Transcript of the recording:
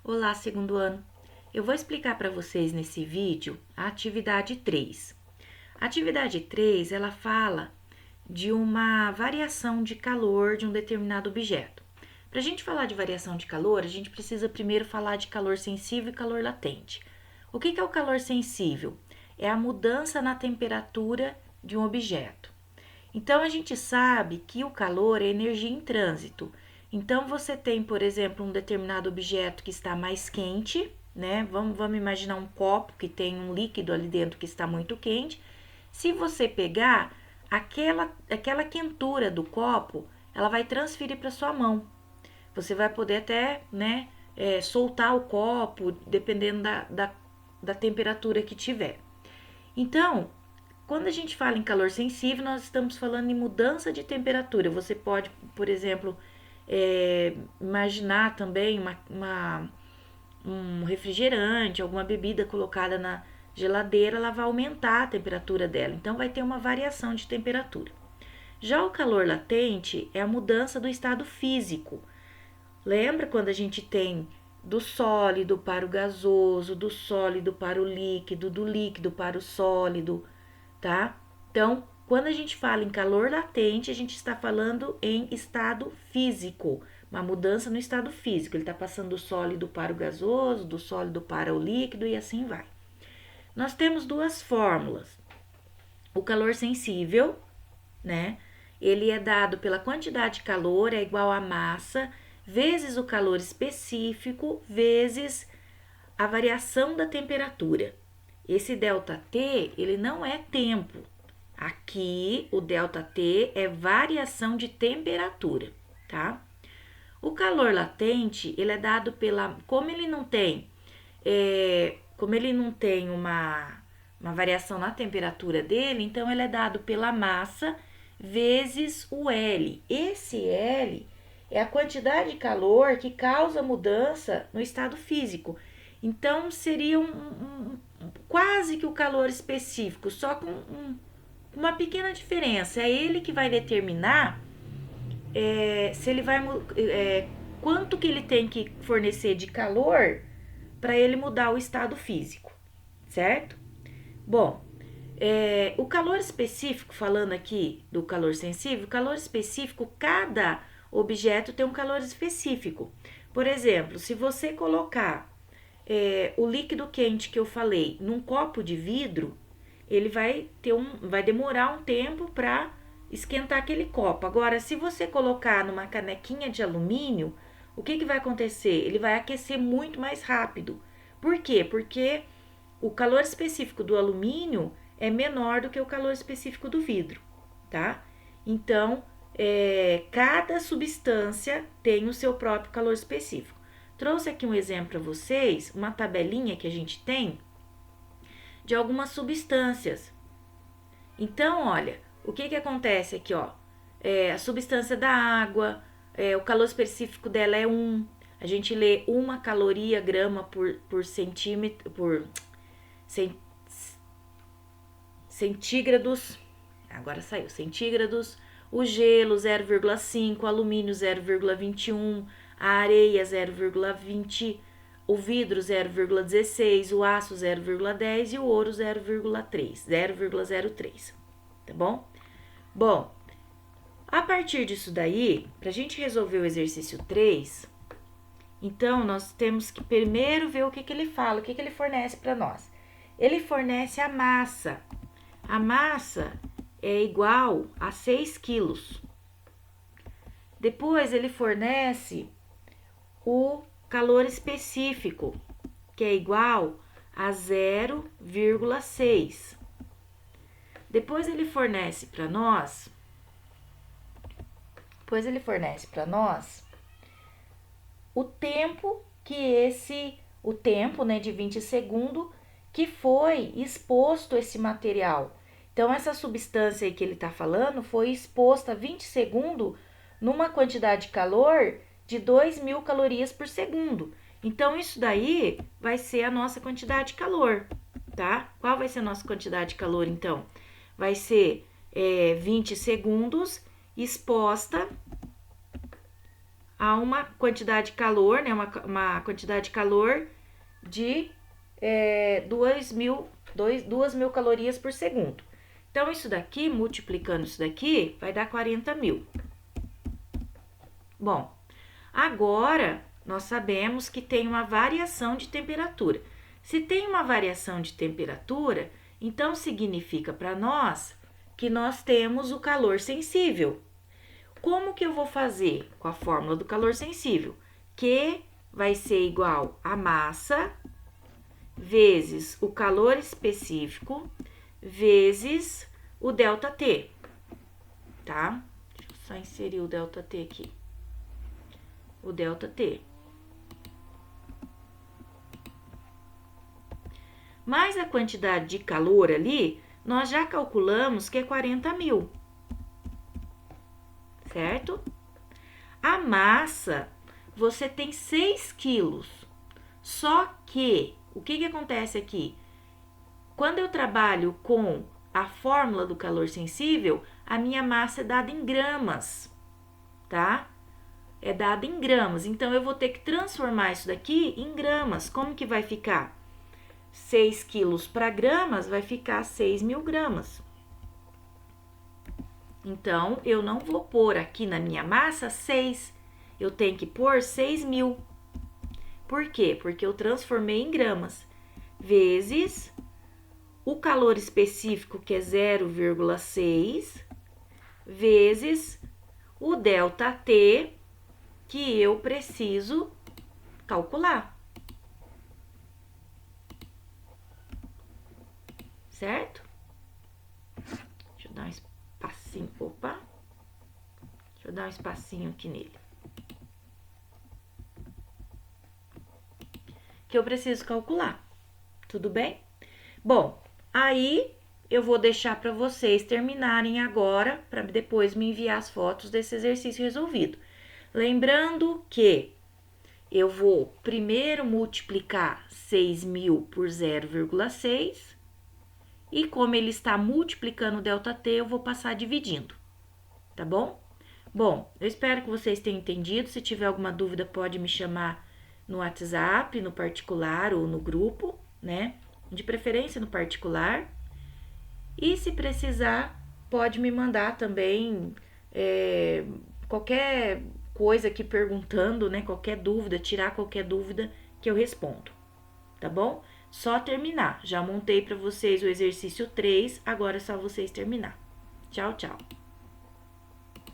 Olá, segundo ano. Eu vou explicar para vocês nesse vídeo a atividade 3. A atividade 3, ela fala de uma variação de calor de um determinado objeto. Para a gente falar de variação de calor, a gente precisa primeiro falar de calor sensível e calor latente. O que é o calor sensível? É a mudança na temperatura de um objeto. Então, a gente sabe que o calor é energia em trânsito. Então, você tem, por exemplo, um determinado objeto que está mais quente, né? Vamos imaginar um copo que tem um líquido ali dentro que está muito quente. Se você pegar aquela quentura do copo, ela vai transferir para sua mão. Você vai poder até, né, soltar o copo, dependendo da temperatura que tiver. Então, quando a gente fala em calor sensível, nós estamos falando em mudança de temperatura. Você pode, por exemplo, imaginar também um refrigerante, alguma bebida colocada na geladeira, ela vai aumentar a temperatura dela. Então, vai ter uma variação de temperatura. Já o calor latente é a mudança do estado físico. Lembra quando a gente tem do sólido para o gasoso, do sólido para o líquido, do líquido para o sólido, tá? Então, quando a gente fala em calor latente, a gente está falando em estado físico, uma mudança no estado físico. Ele está passando do sólido para o gasoso, do sólido para o líquido e assim vai. Nós temos duas fórmulas. O calor sensível, né? Ele é dado pela quantidade de calor, é igual a massa, vezes o calor específico, vezes a variação da temperatura. Esse ΔT, ele não é tempo. Aqui, o ΔT é variação de temperatura, tá? O calor latente, ele é dado pela... Como ele não tem uma variação na temperatura dele, então ele é dado pela massa vezes o L. Esse L é a quantidade de calor que causa mudança no estado físico. Então, seria quase que o calor específico, só com uma pequena diferença. É ele que vai determinar se ele vai quanto que ele tem que fornecer de calor para ele mudar o estado físico, certo? Bom, o calor específico, falando aqui do calor sensível, calor específico, cada objeto tem um calor específico. Por exemplo, se você colocar o líquido quente que eu falei num copo de vidro, ele vai demorar um tempo para esquentar aquele copo. Agora, se você colocar numa canequinha de alumínio, o que vai acontecer? Ele vai aquecer muito mais rápido. Por quê? Porque o calor específico do alumínio é menor do que o calor específico do vidro, tá? Então, cada substância tem o seu próprio calor específico. Trouxe aqui um exemplo para vocês, uma tabelinha que a gente tem de algumas substâncias. Então, olha, o que acontece aqui, ó? A substância da água, o calor específico dela é 1. A gente lê 1 caloria grama por centímetro, por centígrados. Agora saiu, centígrados. O gelo 0,5, o alumínio 0,21, a areia 0,20, o vidro 0,16, o aço 0,10 e o ouro 0,03, tá bom? Bom, a partir disso daí, para a gente resolver o exercício 3, então nós temos que primeiro ver o que ele fala, o que ele fornece para nós. Ele fornece a massa. A massa é igual a 6 quilos. Depois ele fornece o calor específico, que é igual a 0,6. Depois ele fornece para nós, o tempo o tempo, né, de 20 segundos que foi exposto esse material. Então, essa substância aí que ele está falando foi exposta 20 segundos numa quantidade de calor de 2.000 calorias por segundo. Então, isso daí vai ser a nossa quantidade de calor, tá? Qual vai ser a nossa quantidade de calor, então? Vai ser 20 segundos exposta a uma quantidade de calor, né? Uma quantidade de calor de 2.000 calorias por segundo. Então, isso daqui, multiplicando isso daqui, vai dar 40.000. Bom, agora nós sabemos que tem uma variação de temperatura. Se tem uma variação de temperatura, então significa para nós que nós temos o calor sensível. Como que eu vou fazer com a fórmula do calor sensível? Q vai ser igual a massa vezes o calor específico vezes o ΔT, tá? Deixa eu só inserir o ΔT aqui. O ΔT. Mais a quantidade de calor ali, nós já calculamos que é 40.000. Certo? A massa, você tem 6 quilos. Só que, o que acontece aqui? Quando eu trabalho com a fórmula do calor sensível, a minha massa é dada em gramas, tá? É dada em gramas. Então, eu vou ter que transformar isso daqui em gramas. Como que vai ficar? 6 quilos para gramas vai ficar 6.000 gramas. Então, eu não vou pôr aqui na minha massa 6, eu tenho que pôr 6.000. Por quê? Porque eu transformei em gramas, vezes o calor específico, que é 0,6, vezes o ΔT, que eu preciso calcular. Certo? Deixa eu dar um espacinho, opa, deixa eu dar um espacinho aqui nele. Que eu preciso calcular, tudo bem? Bom, aí eu vou deixar para vocês terminarem agora, para depois me enviar as fotos desse exercício resolvido. Lembrando que eu vou primeiro multiplicar 6.000 por 0,6 e como ele está multiplicando o ΔT, eu vou passar dividindo, tá bom? Bom, eu espero que vocês tenham entendido. Se tiver alguma dúvida, pode me chamar no WhatsApp, no particular ou no grupo, né? De preferência no particular. E se precisar, pode me mandar também qualquer coisa aqui perguntando, né? Qualquer dúvida, tirar qualquer dúvida que eu respondo, tá bom? Só terminar. Já montei para vocês o exercício 3, agora é só vocês terminar. Tchau, tchau.